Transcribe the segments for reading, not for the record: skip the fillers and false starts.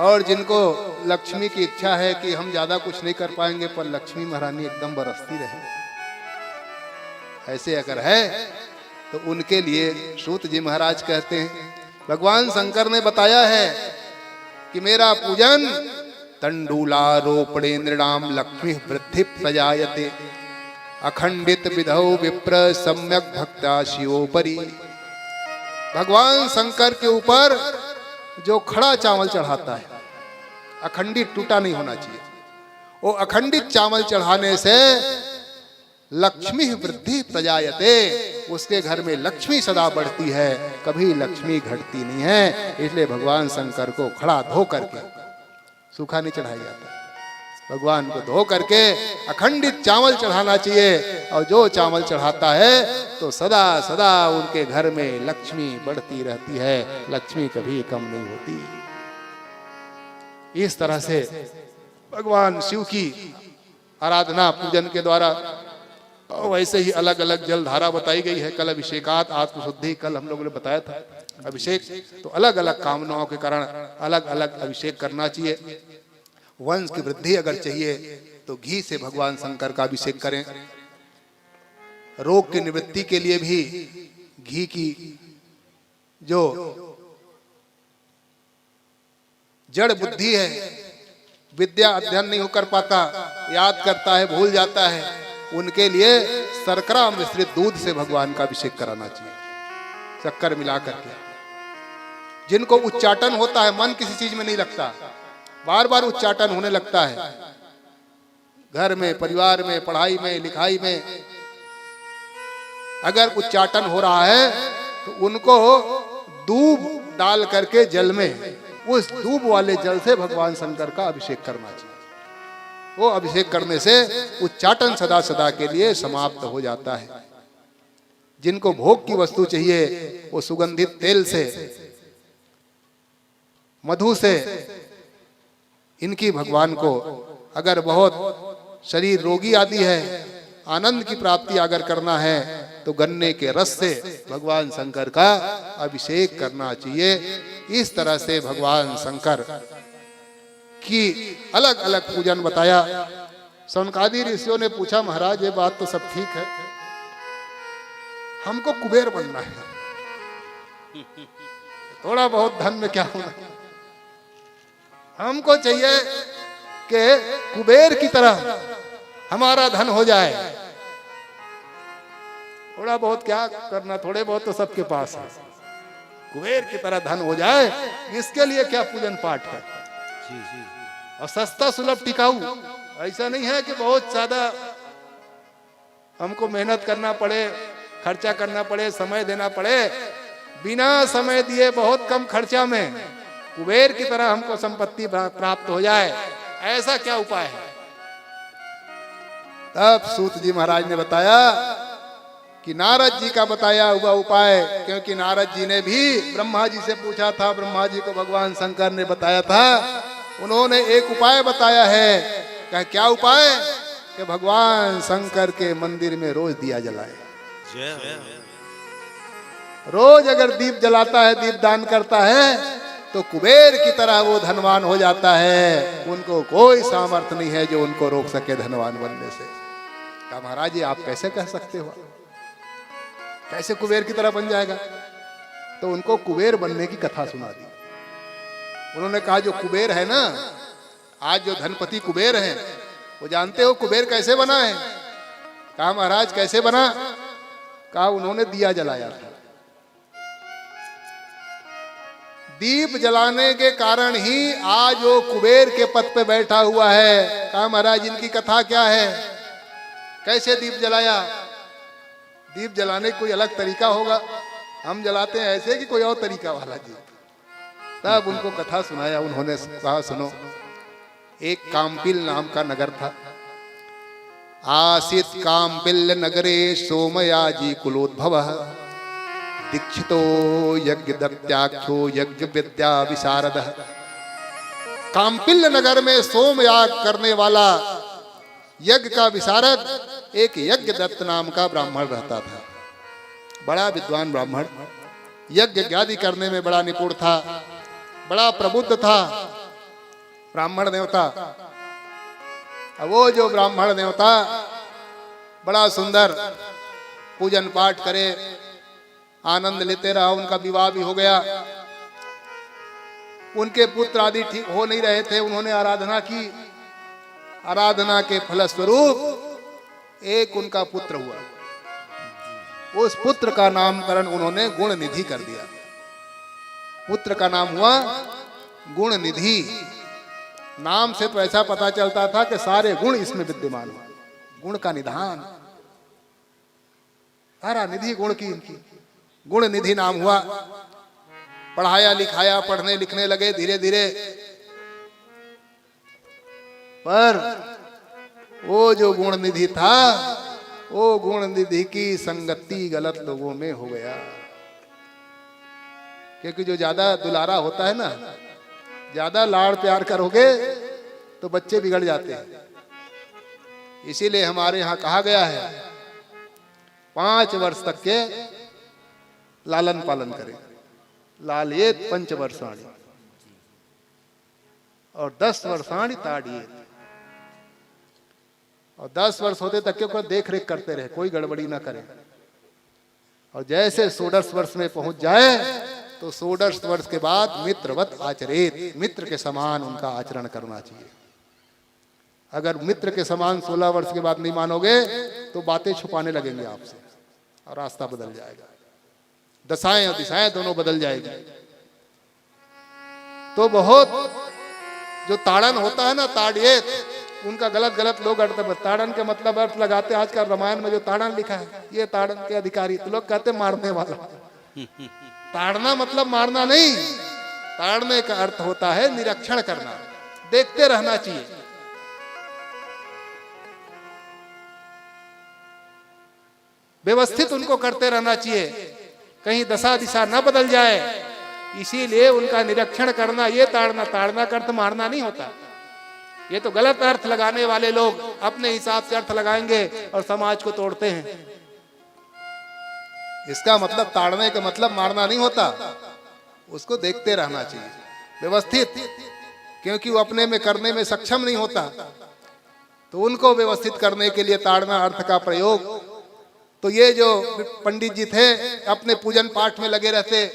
और जिनको लक्ष्मी की इच्छा है कि हम ज्यादा कुछ नहीं कर पाएंगे पर लक्ष्मी महारानी एकदम बरसती रहे, ऐसे अगर है तो उनके लिए सूत जी महाराज कहते हैं, भगवान शंकर ने बताया है कि मेरा पूजन तंडूलारोपणे नृणाम लक्ष्मी वृद्धि प्रजायते अखंडित विधौ विप्र सम्यक भक्ता शिवोपरि। भगवान शंकर के ऊपर जो खड़ा चावल चढ़ाता है, अखंडित टूटा नहीं होना चाहिए, वो अखंडित चावल चढ़ाने से लक्ष्मी वृद्धि प्रजायते, उसके घर में लक्ष्मी सदा बढ़ती है, कभी लक्ष्मी घटती नहीं है। इसलिए भगवान शंकर को खड़ा धो करके, सूखा नहीं चढ़ाया जाता, भगवान को धो करके अखंडित चावल चढ़ाना चाहिए। और जो चावल चढ़ाता है तो सदा सदा उनके घर में लक्ष्मी बढ़ती रहती है, लक्ष्मी कभी कम नहीं होती। इस तरह से भगवान शिव की आराधना पूजन के द्वारा, और वैसे ही अलग अलग जल धारा बताई गई है। कल अभिषेकात आत्मशुद्धि, कल हम लोगों ने बताया था अभिषेक, तो अलग अलग कामनाओं के कारण अलग अलग अभिषेक करना चाहिए। वंश की वृद्धि अगर चाहिए तो घी से भगवान शंकर का अभिषेक करें। रोग की निवृत्ति के लिए भी घी की जो जड़ बुद्धि है, विद्या अध्ययन नहीं कर पाता, याद करता है भूल जाता है, उनके लिए शर्करा मिश्रित दूध से भगवान का अभिषेक कराना चाहिए, शक्कर मिला करके। जिनको उच्चाटन होता है, मन किसी चीज में नहीं लगता, बार बार उच्चाटन होने लगता है, घर में, परिवार में, पढ़ाई में, लिखाई में अगर उच्चाटन हो रहा है तो उनको दूब डाल करके जल में, उस दूब वाले जल से भगवान शंकर का अभिषेक करना चाहिए। वो अभिषेक करने से उच्चाटन सदा सदा के लिए समाप्त हो जाता है। जिनको भोग की वस्तु चाहिए वो सुगंधित तेल से, मधु से इनकी भगवान को, अगर बहुत शरीर रोगी आदि है, आनंद की प्राप्ति अगर करना है तो गन्ने के रस से भगवान शंकर का अभिषेक करना चाहिए। इस तरह से भगवान शंकर की अलग अलग पूजन बताया। सनकादि ऋषियों ने पूछा, महाराज ये बात तो सब ठीक है, हमको कुबेर बनना है, थोड़ा बहुत धन में क्या होना, हमको चाहिए कि कुबेर की तरह हमारा धन हो जाए। थोड़ा बहुत क्या करना, थोड़े बहुत तो सबके पास है, कुबेर की तरह धन हो जाए, इसके लिए क्या पूजन पाठ है। और सस्ता सुलभ टिकाऊ, ऐसा नहीं है कि बहुत ज्यादा हमको मेहनत करना पड़े, खर्चा करना पड़े, समय देना पड़े। बिना समय दिए बहुत कम खर्चा में कुबेर की तरह हमको संपत्ति प्राप्त हो जाए, ऐसा क्या उपाय है। तब सूत जी महाराज ने बताया कि नारद जी का बताया हुआ उपाय, क्योंकि नारद जी ने भी ब्रह्मा जी से पूछा था, ब्रह्मा जी को भगवान शंकर ने बताया था, उन्होंने एक उपाय बताया है। क्या उपाय? कि भगवान शंकर के मंदिर में रोज दिया जलाए। रोज अगर दीप जलाता है, दीप दान करता है, तो कुबेर की तरह वो धनवान हो जाता है। उनको कोई सामर्थ्य नहीं है जो उनको रोक सके धनवान बनने से। कहा, महाराज जी आप कैसे कह सकते हो, कैसे कुबेर की तरह बन जाएगा? तो उनको कुबेर बनने की कथा सुना दी। उन्होंने कहा, जो कुबेर है ना, आज जो धनपति कुबेर हैं, वो जानते हो कुबेर कैसे बना है? कहा, महाराज कैसे बना? कहा, उन्होंने दिया जलाया था। दीप जलाने के कारण ही आज वो कुबेर के पद पे बैठा हुआ है। कहा, महाराज इनकी कथा क्या है, कैसे दीप जलाया? दीप जलाने कोई अलग तरीका होगा, हम जलाते हैं ऐसे कि कोई और तरीका वाला दीप। तब उनको कथा सुनाया। उन्होंने कहा, सुनो, एक काम्पिल नाम का नगर था। आसीत काम्पिल नगरे सोमयाजी कुलोद्भव दीक्षितो यज्ञ दत्याख्यो यज्ञ विद्या विशारद। काम्पिल नगर में सोमयाग करने वाला, यज्ञ का विशारद एक यज्ञ दत्त नाम का ब्राह्मण रहता था। बड़ा विद्वान ब्राह्मण, यज्ञ आदि करने में बड़ा निपुण था, बड़ा प्रबुद्ध था। ब्राह्मण देवता। अब वो जो ब्राह्मण देवता बड़ा सुंदर पूजन पाठ करे, आनंद लेते रहा, उनका विवाह भी हो गया। उनके पुत्र आदि ठीक हो नहीं रहे थे, उन्होंने आराधना की। आराधना के फलस्वरूप एक उनका पुत्र हुआ। उस पुत्र का नामकरण उन्होंने गुण निधि कर दिया। पुत्र का नाम हुआ गुण निधि। नाम से तो ऐसा पता चलता था कि सारे गुण इसमें विद्यमान हुआ, गुण का निधान, सारा निधि गुण की इनकी, गुण निधि नाम हुआ। पढ़ाया लिखाया, पढ़ने लिखने लगे धीरे धीरे। पर वो जो गुण निधि था, वो गुण निधि की संगति गलत लोगों में हो गया। क्योंकि जो ज्यादा दुलारा होता है ना, ज्यादा लाड़ प्यार करोगे तो बच्चे बिगड़ जाते हैं। इसीलिए हमारे यहाँ कहा गया है 5 वर्ष तक के लालन पालन करें, लालियेत पंचवर्षाणि, और 10 वर्षाणि ताड़ियेत। और 10 वर्ष होते तक के देख रेख करते रहे, कोई गड़बड़ी ना करे। और जैसे 16 वर्ष में पहुंच जाए तो 16 वर्ष के बाद मित्रवत आचरेत, मित्र के समान उनका आचरण करना चाहिए। अगर मित्र के समान 16 वर्ष के बाद नहीं मानोगे तो बातें छुपाने लगेंगे आपसे और रास्ता बदल जाएगा, दशाएं और दिशाएं दोनों बदल जाएगी। तो बहुत जो ताड़न होता है ना, ताड़ियेत, उनका गलत गलत लोग अर्थ, ताड़न के मतलब अर्थ लगाते। आजकल रामायण में जो ताड़न लिखा है, ये ताड़न के अधिकारी, तो लोग कहते मारने वाला। ताड़ना मतलब मारना नहीं, ताड़ने का अर्थ होता है निरीक्षण करना, देखते रहना चाहिए। व्यवस्थित उनको करते रहना चाहिए, कहीं दशा दिशा न बदल जाए। इसीलिए उनका निरीक्षण करना, ये ताड़ना। ताड़ना का अर्थ मारना नहीं होता। ये तो गलत अर्थ लगाने वाले लोग अपने हिसाब से अर्थ लगाएंगे और समाज को तोड़ते हैं। इसका मतलब ताड़ने का मतलब मारना नहीं होता, उसको देखते रहना चाहिए व्यवस्थित, क्योंकि वो अपने में करने में सक्षम नहीं होता। तो उनको व्यवस्थित करने के लिए ताड़ना अर्थ का प्रयोग। तो ये जो पंडित जी थे अपने पूजन पाठ में लगे रहते,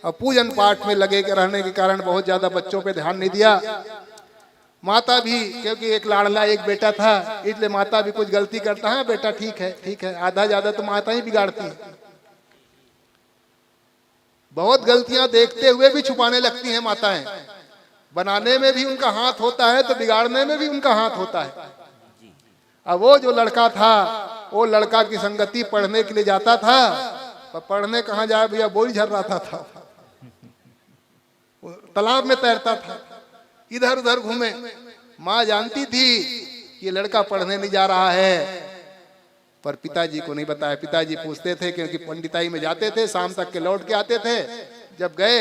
और पूजन पाठ में लगे रहने के कारण बहुत ज्यादा बच्चों पे ध्यान नहीं दिया। माता भी, क्योंकि एक लाडला एक बेटा था, इसलिए माता भी कुछ गलती करता है, बेटा ठीक है ठीक है, आधा ज्यादा तो माता ही बिगाड़ती है। बहुत गलतियां देखते हुए भी छुपाने लगती हैं माताएं। बनाने में भी उनका हाथ होता है तो बिगाड़ने में भी उनका हाथ होता है। अब वो जो लड़का था, वो लड़का की संगति पढ़ने के लिए जाता था, पर पढ़ने कहाँ जाए भैया, बोरी झर रहा था, तालाब में तैरता था, इधर उधर घूमे। माँ जानती थी कि ये लड़का पढ़ने नहीं जा रहा है, पर पिताजी को नहीं बताया। पिताजी पूछते थे, क्योंकि पंडिताई में जाते थे, शाम तक के लौट के आते थे। जब गए